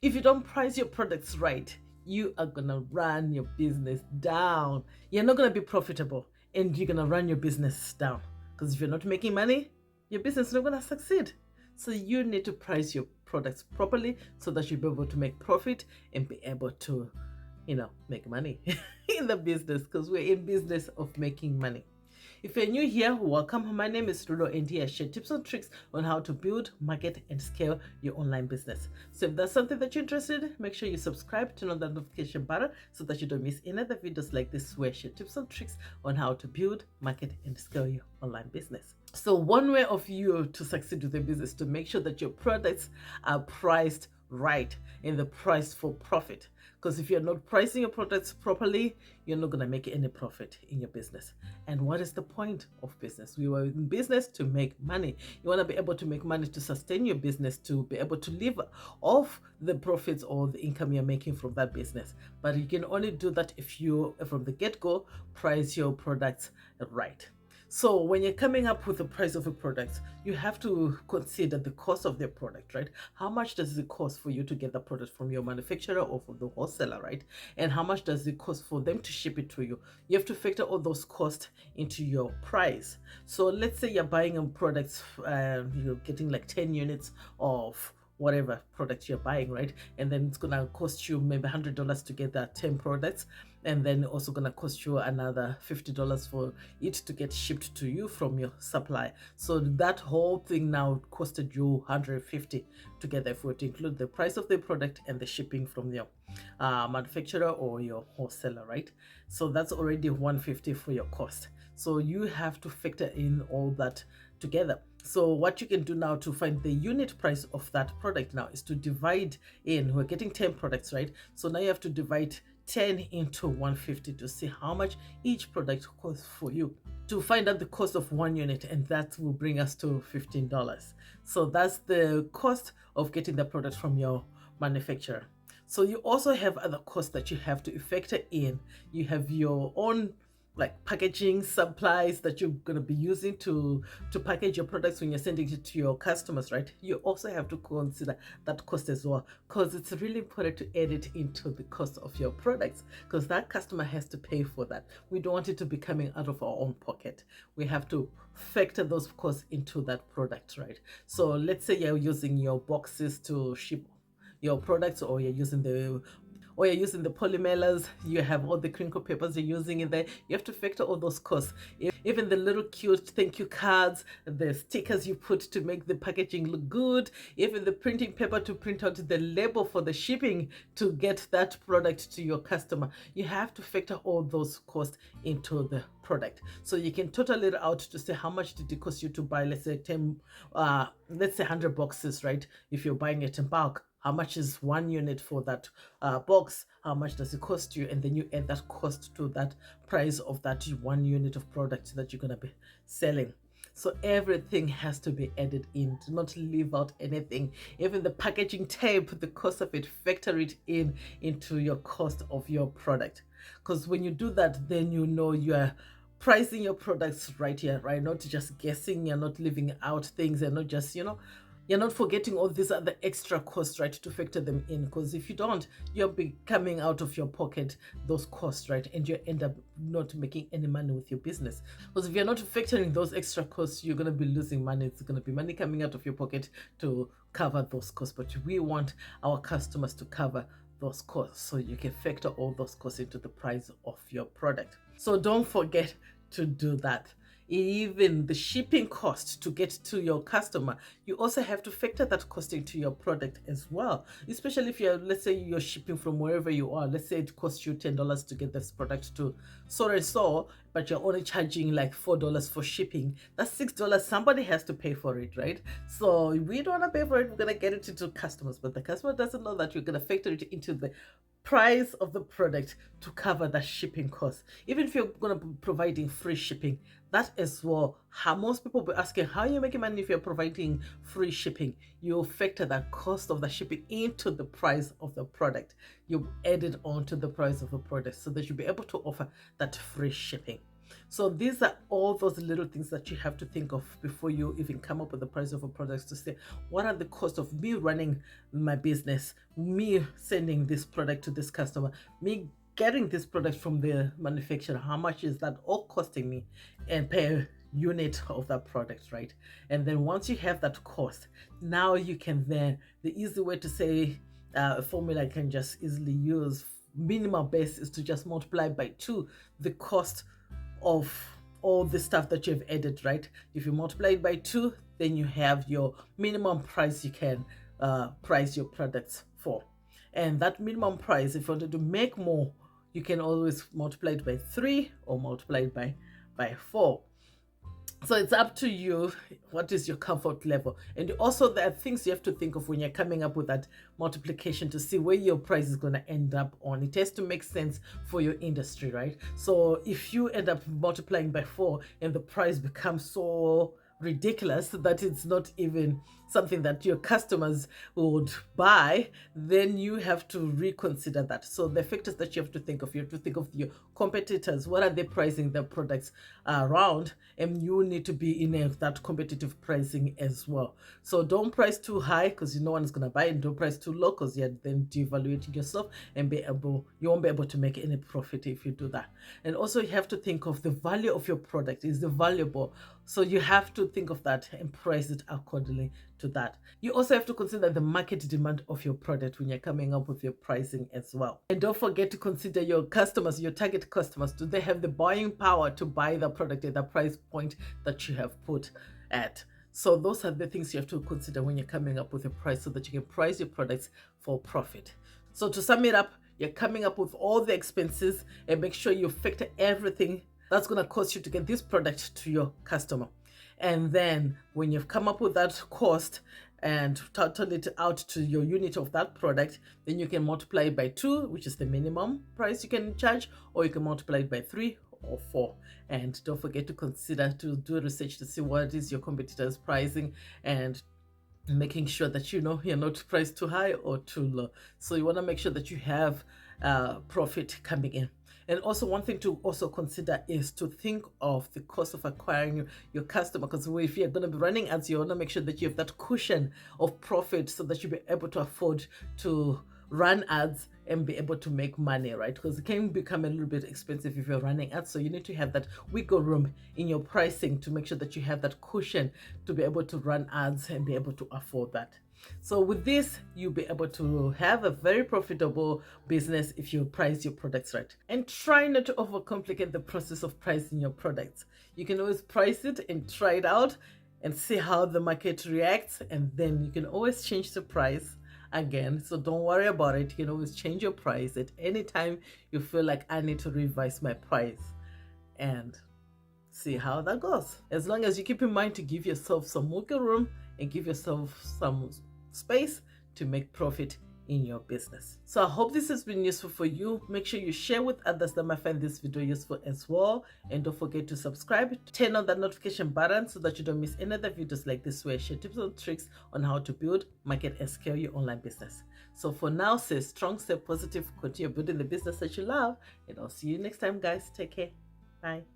If you don't price your products right, you are going to run your business down. You're not going to be profitable, and you're going to run your business down. Because if you're not making money, your business is not going to succeed. So you need to price your products properly so that you'll be able to make profit and be able to, make money in the business, because we're in business of making money. If you're new here, welcome. My name is Rulo, and here I share tips and tricks on how to build, market, and scale your online business. So if that's something that you're interested in, make sure you subscribe, turn on the notification button so that you don't miss any other videos like this where I share tips and tricks on how to build, market, and scale your online business. So one way of you to succeed with your business is to make sure that your products are priced right and they're priced for profit. Because if you're not pricing your products properly, you're not going to make any profit in your business. And what is the point of business? We were in business to make money. You want to be able to make money to sustain your business, to be able to live off the profits or the income you're making from that business. But you can only do that if you, from the get-go, price your products right. So when you're coming up with the price of a product, you have to consider the cost of the product, right? How much does it cost for you to get the product from your manufacturer or from the wholesaler, right? And how much does it cost for them to ship it to you? You have to factor all those costs into your price. So let's say you're buying a product, you're getting like 10 units of whatever product you're buying, right? And then it's gonna cost you maybe $100 to get that 10 products, and then also gonna cost you another $50 for it to get shipped to you from your supply. So that whole thing now costed you $150 together, if we were to include the price of the product and the shipping from your manufacturer or your wholesaler, right? So that's already $150 for your cost. So you have to factor in all that together. So what you can do now to find the unit price of that product now is to divide in. We're getting 10 products, right? So now you have to divide 10 into 150 to see how much each product costs for you, to find out the cost of one unit, and that will bring us to $15. So that's the cost of getting the product from your manufacturer. So you also have other costs that you have to factor in. You have your own packaging supplies that you're going to be using to package your products when you're sending it to your customers, right? You also have to consider that cost as well, because it's really important to add it into the cost of your products, because that customer has to pay for that. We don't want it to be coming out of our own pocket. We have to factor those costs into that product, right? So let's say you're using your boxes to ship your products, or you're using the polymailers, you have all the crinkle papers you're using in there. You have to factor all those costs. Even the little cute thank you cards, the stickers you put to make the packaging look good, even the printing paper to print out the label for the shipping to get that product to your customer. You have to factor all those costs into the product. So you can total it out to say how much did it cost you to buy, let's say 100 boxes, right? If you're buying it in bulk, how much is one unit for that box? How much does it cost you? And then you add that cost to that price of that one unit of product that you're going to be selling. So everything has to be added in. Do not leave out anything. Even the packaging tape, the cost of it, factor it into your cost of your product. Because when you do that, then you know you are pricing your products right here, right? Not just guessing. You're not leaving out things. And not just, you're not forgetting all these other extra costs, right, to factor them in. Because if you don't, you'll be coming out of your pocket those costs, right, and you end up not making any money with your business. Because if you're not factoring those extra costs, you're going to be losing money. It's going to be money coming out of your pocket to cover those costs. But we want our customers to cover those costs, so you can factor all those costs into the price of your product. So don't forget to do that. Even the shipping cost to get to your customer, you also have to factor that cost into your product as well. Especially if let's say you're shipping from wherever you are. Let's say it costs you $10 to get this product to so and so, but you're only charging like $4 for shipping. That's $6. Somebody has to pay for it, right? So we don't want to pay for it. We're gonna get it to customers, but the customer doesn't know that you're gonna factor it into the price of the product to cover that shipping cost. Even if you're going to be providing free shipping, that as well, how most people will be asking, how are you making money if you're providing free shipping? You factor that cost of the shipping into the price of the product. You add it on to the price of the product so that you'll be able to offer that free shipping. So these are all those little things that you have to think of before you even come up with the price of a product, to say, what are the costs of me running my business, me sending this product to this customer, me getting this product from the manufacturer, how much is that all costing me, and per unit of that product, right? And then once you have that cost, now you can then, the easy way to say, a formula I can just easily use, minimal base, is to just multiply by 2 the cost of all the stuff that you've added, right? If you multiply it by 2, then you have your minimum price you can price your products for. And that minimum price, if you wanted to make more, you can always multiply it by 3 or multiply it by 4. So it's up to you. What is your comfort level? And also, there are things you have to think of when you're coming up with that multiplication to see where your price is going to end up on. It has to make sense for your industry, right? So if you end up multiplying by 4 and the price becomes so ridiculous that it's not even something that your customers would buy, then you have to reconsider that. So the factors that you have to think of your competitors. What are they pricing their products around? And you need to be in that competitive pricing as well. So don't price too high, because no one is going to buy it, and don't price too low, because you're then devaluating yourself, and you won't be able to make any profit if you do that. And also, you have to think of the value of your product. Is it valuable? So you have to think of that and price it accordingly to that. You also have to consider the market demand of your product when you're coming up with your pricing as well. And don't forget to consider your customers, your target customers. Do they have the buying power to buy the product at the price point that you have put at? So those are the things you have to consider when you're coming up with a price, so that you can price your products for profit. So to sum it up, you're coming up with all the expenses, and make sure you factor everything that's going to cost you to get this product to your customer. And then when you've come up with that cost and total it out to your unit of that product, then you can multiply it by 2, which is the minimum price you can charge, or you can multiply it by 3 or 4. And don't forget to consider to do research to see what is your competitors' pricing, and making sure that you're not priced too high or too low. So you want to make sure that you have profit coming in. And also, one thing to also consider is to think of the cost of acquiring your customer, because if you're going to be running ads, you want to make sure that you have that cushion of profit, so that you'll be able to afford to run ads and be able to make money, right? Because it can become a little bit expensive if you're running ads. So you need to have that wiggle room in your pricing to make sure that you have that cushion to be able to run ads and be able to afford that. So with this, you'll be able to have a very profitable business if you price your products right. And try not to overcomplicate the process of pricing your products. You can always price it and try it out and see how the market reacts, and then you can always change the price again. So don't worry about it. You can always change your price at any time you feel like, I need to revise my price, and see how that goes. As long as you keep in mind to give yourself some wiggle room and give yourself some space to make profit in your business. So I hope this has been useful for you. Make sure you share with others that might find this video useful as well. And don't forget to subscribe, turn on that notification button so that you don't miss any other videos like this, where I share tips and tricks on how to build, market, and scale your online business. So for now, stay strong, stay positive, continue building the business that you love, and I'll see you next time, guys. Take care. Bye.